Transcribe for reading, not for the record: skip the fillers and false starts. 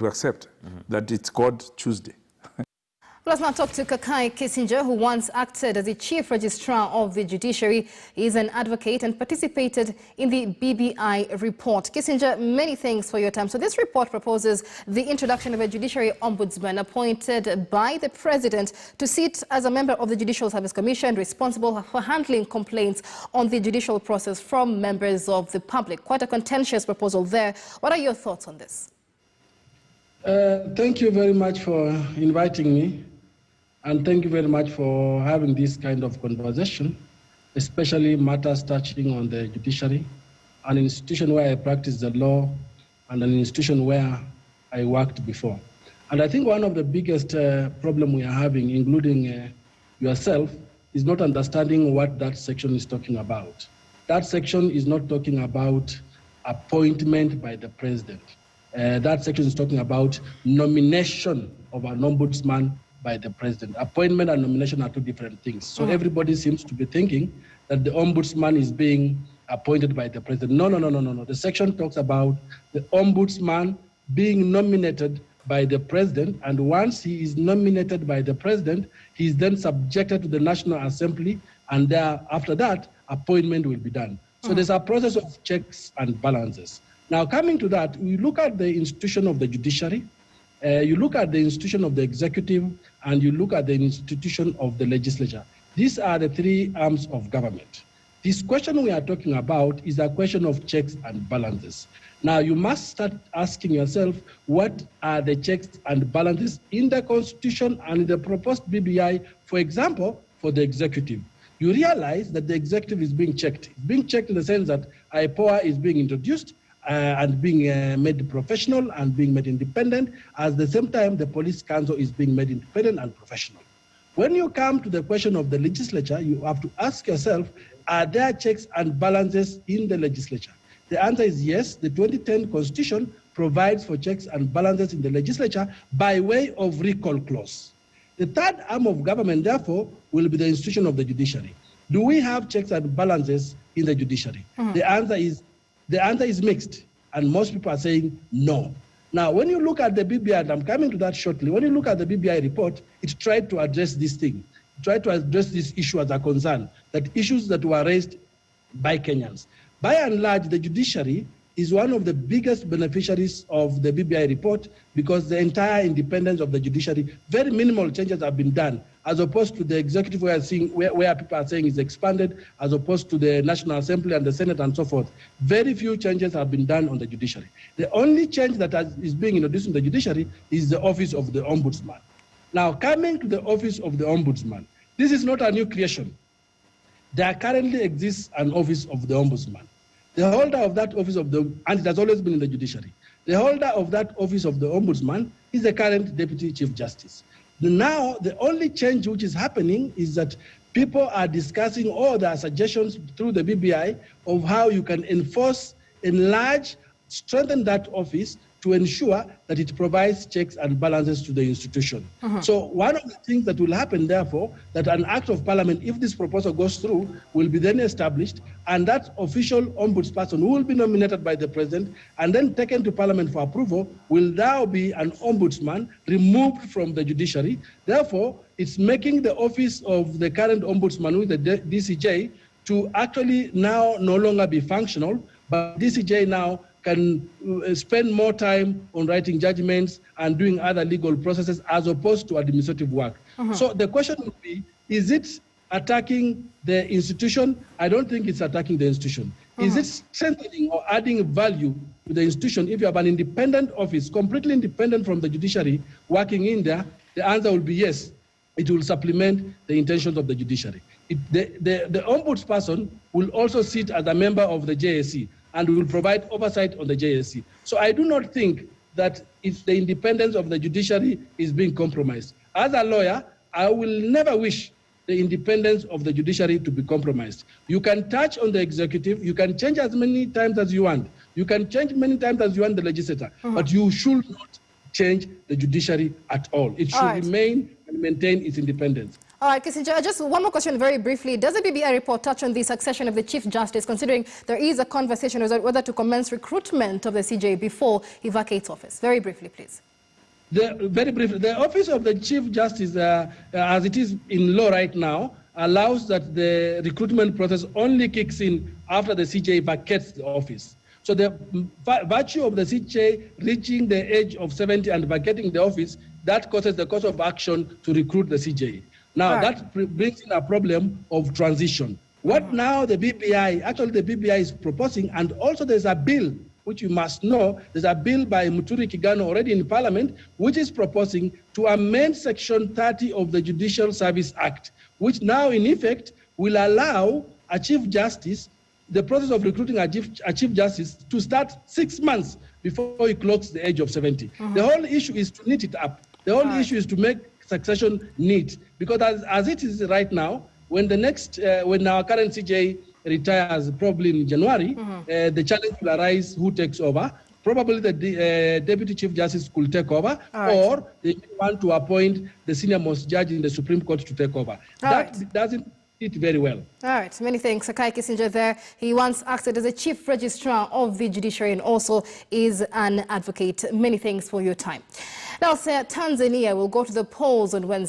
to accept that it's called Tuesday. Let's now talk to Kakai Kissinger, who once acted as the Chief Registrar of the Judiciary. He is an advocate and participated in the BBI report. Kissinger, many thanks for your time. So this report proposes the introduction of a Judiciary Ombudsman appointed by the President to sit as a member of the Judicial Service Commission responsible for handling complaints on the judicial process from members of the public. Quite a contentious proposal there. What are your thoughts on this? Thank you very much for inviting me. And thank you very much for having this kind of conversation, especially matters touching on the judiciary, an institution where I practice the law and an institution where I worked before. And I think one of the biggest problem we are having, including yourself, is not understanding what that section is talking about. That section is not talking about appointment by the president. That section is talking about nomination of an ombudsman by the president. Appointment and nomination are two different things. So everybody seems to be thinking that the ombudsman is being appointed by the president. No. The section talks about the ombudsman being nominated by the president, and once he is nominated by the president, he is then subjected to the National Assembly, and after that, appointment will be done. So there's a process of checks and balances. Now, coming to that, we look at the institution of the judiciary, you look at the institution of the executive, and you look at the institution of the legislature. These are the three arms of government. This question we are talking about is a question of checks and balances. Now, you must start asking yourself, what are the checks and balances in the Constitution and in the proposed BBI, for example, for the executive? You realize that the executive is being checked. It's being checked in the sense that IPOA is being introduced, and being made professional and being made independent. At the same time, the police council is being made independent and professional. When you come to the question of the legislature, you have to ask yourself, are there checks and balances in the legislature? The answer is yes. The 2010 Constitution provides for checks and balances in the legislature by way of recall clause. The third arm of government, therefore, will be the institution of the judiciary. Do we have checks and balances in the judiciary? The answer is mixed, and most people are saying no. Now, when you look at the BBI, and I'm coming to that shortly, when you look at the BBI report, it tried to address this thing. It tried to address this issue as a concern, that issues that were raised by Kenyans. By and large, the judiciary is one of the biggest beneficiaries of the BBI report because the entire independence of the judiciary, very minimal changes have been done, as opposed to the executive where people are saying is expanded, as opposed to the National Assembly and the Senate and so forth. Very few changes have been done on the judiciary. The only change that is being introduced in the judiciary is the office of the ombudsman. Now, coming to the office of the ombudsman, this is not a new creation. There currently exists an office of the ombudsman. The holder of that office and it has always been in the judiciary. The holder of that office of the ombudsman is the current Deputy Chief Justice. Now, the only change which is happening is that people are discussing all their suggestions through the BBI of how you can enforce, enlarge, strengthen that office to ensure that it provides checks and balances to the institution. So one of the things that will happen, therefore, that an act of parliament, if this proposal goes through, will be then established, and that official ombudsperson who will be nominated by the president and then taken to parliament for approval will now be an ombudsman removed from the judiciary. Therefore, it's making the office of the current ombudsman with the DCJ to actually now no longer be functional, but DCJ now can spend more time on writing judgments and doing other legal processes as opposed to administrative work. So the question would be, is it attacking the institution? I don't think it's attacking the institution. Is it strengthening or adding value to the institution? If you have an independent office, completely independent from the judiciary, working in there, the answer will be yes. It will supplement the intentions of the judiciary. The ombudsperson will also sit as a member of the JSC and will provide oversight on the JSC. So I do not think that if the independence of the judiciary is being compromised. As a lawyer, I will never wish the independence of the judiciary to be compromised. You can touch on the executive, you can change as many times as you want. You can change many times as you want the legislator, but you should not change the judiciary at all. It should remain and maintain its independence. All right, Kissinger, just one more question very briefly. Does the BBI report touch on the succession of the Chief Justice, considering there is a conversation whether to commence recruitment of the CJ before he vacates office? Very briefly, please. Very briefly, the office of the Chief Justice, as it is in law right now, allows that the recruitment process only kicks in after the CJ vacates the office. So the virtue of the CJ reaching the age of 70 and vacating the office, that causes the course of action to recruit the CJ. Now, that brings in a problem of transition. What now the BBI, actually the BBI is proposing, and also there's a bill, which you must know, there's a bill by Muturi Kigano already in Parliament, which is proposing to amend Section 30 of the Judicial Service Act, which now in effect will allow a Chief Justice, the process of recruiting a Chief Justice to start 6 months before he clocks the age of 70. The whole issue is to neat it up. The whole issue is to make succession neat, because as it is right now, when when our current CJ retires, probably in January, the challenge will arise: who takes over? Probably the Deputy Chief Justice could take over, or they want to appoint the senior-most judge in the Supreme Court to take over. That doesn't fit very well. All right, many thanks. Kakai Kissinger there. He once acted as a Chief Registrar of the Judiciary and also is an advocate. Many thanks for your time. Now, Tanzania will go to the polls on Wednesday.